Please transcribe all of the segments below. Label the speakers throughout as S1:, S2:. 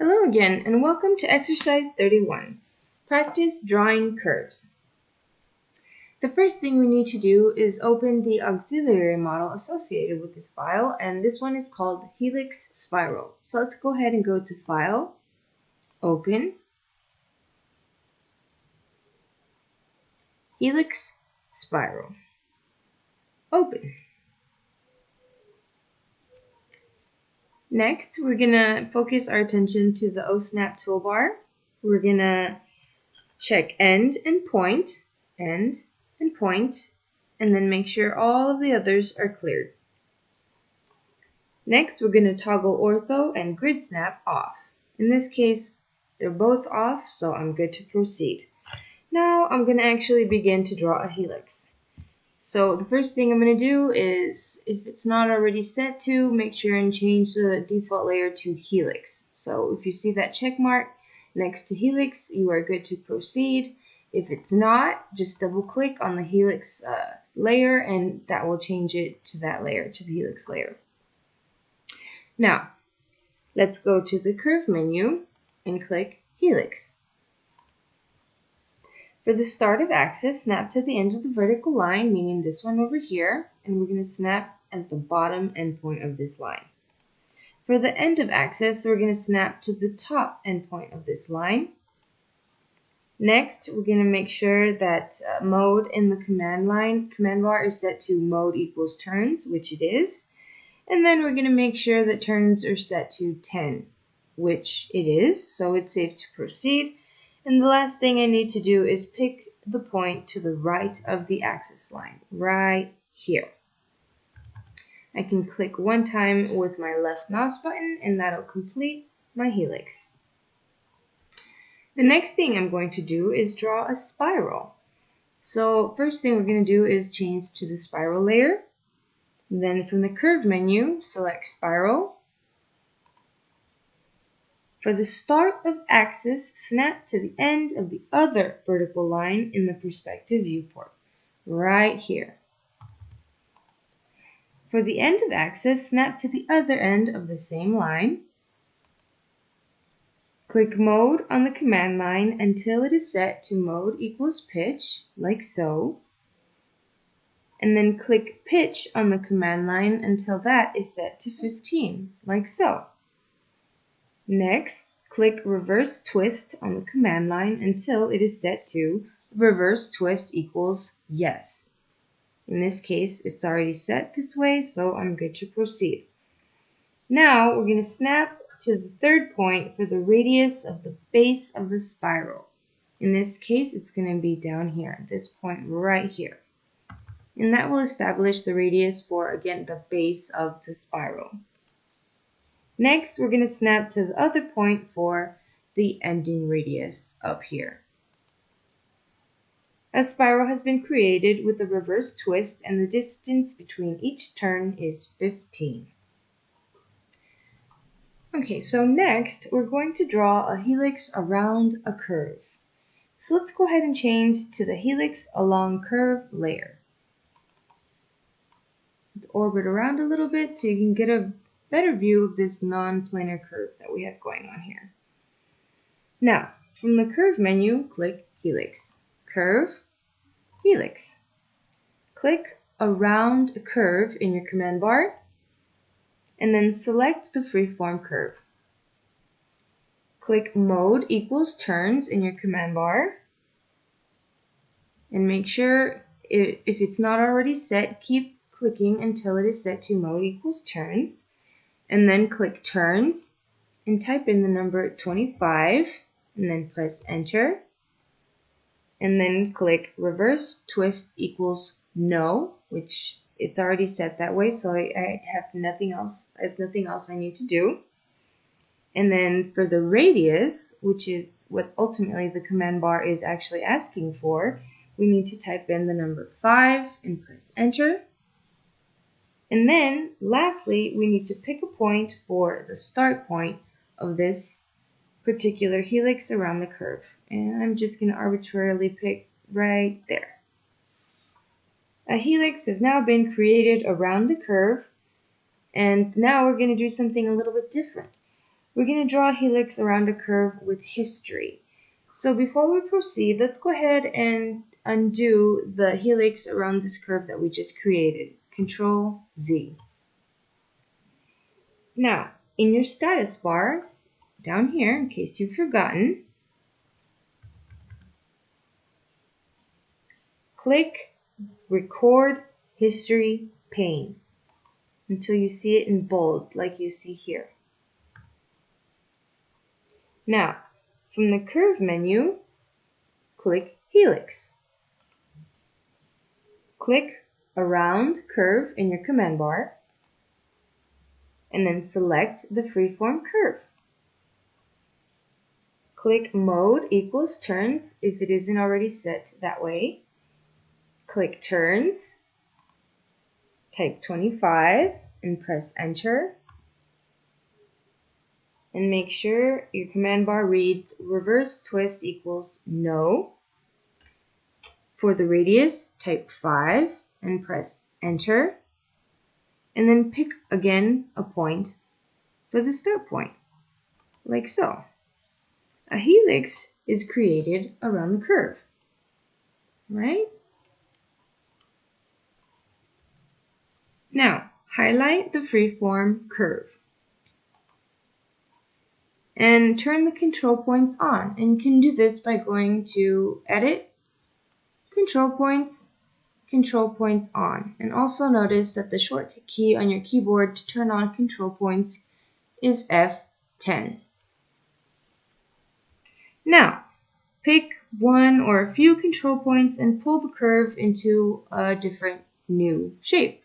S1: Hello again, and welcome to exercise 31, practice drawing curves. The first thing we need to do is open the auxiliary model associated with this file, and this one is called Helix Spiral. So let's go ahead and go to File, Open, Helix Spiral, Open. Next, we're going to focus our attention to the OSnap toolbar. We're going to check end and point, and then make sure all of the others are cleared. Next, we're going to toggle ortho and grid snap off. In this case, they're both off, so I'm good to proceed. Now, I'm going to actually begin to draw a helix. So the first thing I'm going to do is, if it's not already set to, make sure and change the default layer to helix. So if you see that check mark next to helix, you are good to proceed. If it's not, just double click on the helix layer and that will change it to that layer, to the helix layer. Now, let's go to the curve menu and click helix. For the start of axis, snap to the end of the vertical line, meaning this one over here, and we're going to snap at the bottom endpoint of this line. For the end of axis, we're going to snap to the top endpoint of this line. Next, we're going to make sure that mode in the command bar is set to mode equals turns, which it is. And then we're going to make sure that turns are set to 10, which it is, so it's safe to proceed. And the last thing I need to do is pick the point to the right of the axis line, right here. I can click one time with my left mouse button and that'll complete my helix. The next thing I'm going to do is draw a spiral. So first thing we're going to do is change to the spiral layer. And then from the curve menu, select spiral. For the start of axis, snap to the end of the other vertical line in the perspective viewport, right here. For the end of axis, snap to the other end of the same line. Click mode on the command line until it is set to mode equals pitch, like so. And then click pitch on the command line until that is set to 15, like so. Next, click reverse twist on the command line until it is set to reverse twist equals yes. In this case, it's already set this way, so I'm good to proceed. Now, we're going to snap to the third point for the radius of the base of the spiral. In this case, it's going to be down here, at this point right here. And that will establish the radius for, again, the base of the spiral. Next, we're going to snap to the other point for the ending radius up here. A spiral has been created with a reverse twist and the distance between each turn is 15. Okay, so next we're going to draw a helix around a curve. So let's go ahead and change to the helix along curve layer. Let's orbit around a little bit so you can get a better view of this non-planar curve that we have going on here. Now, from the curve menu, click helix, curve, helix. Click around a curve in your command bar, and then select the freeform curve. Click mode equals turns in your command bar, and make sure if it's not already set, keep clicking until it is set to mode equals turns. And then click turns and type in the number 25 and then press enter. And then click reverse twist equals no, which it's already set that way, so I have nothing else. There's nothing else I need to do. And then for the radius, which is what ultimately the command bar is actually asking for, we need to type in the number 5 and press enter. And then, lastly, we need to pick a point for the start point of this particular helix around the curve. And I'm just going to arbitrarily pick right there. A helix has now been created around the curve. And now we're going to do something a little bit different. we're going to draw a helix around a curve with history. So before we proceed, let's go ahead and undo the helix around this curve that we just created. Control Z. Now, in your status bar, down here, in case you've forgotten, click Record History Pane until you see it in bold, like you see here. Now, from the Curve menu, click Helix. Click Around Curve in your command bar, and then select the freeform curve. Click Mode equals Turns if it isn't already set that way. Click Turns, type 25, and press Enter. And make sure your command bar reads reverse twist equals no. For the radius, type 5 and press Enter. And then pick again a point for the start point, like so. A helix is created around the curve, right? Now, highlight the freeform curve and turn the control points on. And you can do this by going to Edit, Control Points on. And also notice that the shortcut key on your keyboard to turn on control points is F10. Now, pick one or a few control points and pull the curve into a different new shape.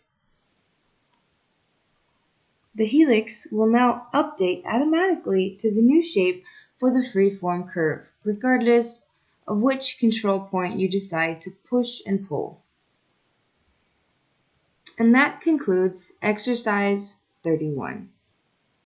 S1: The helix will now update automatically to the new shape for the freeform curve, regardless of which control point you decide to push and pull. And that concludes exercise 31.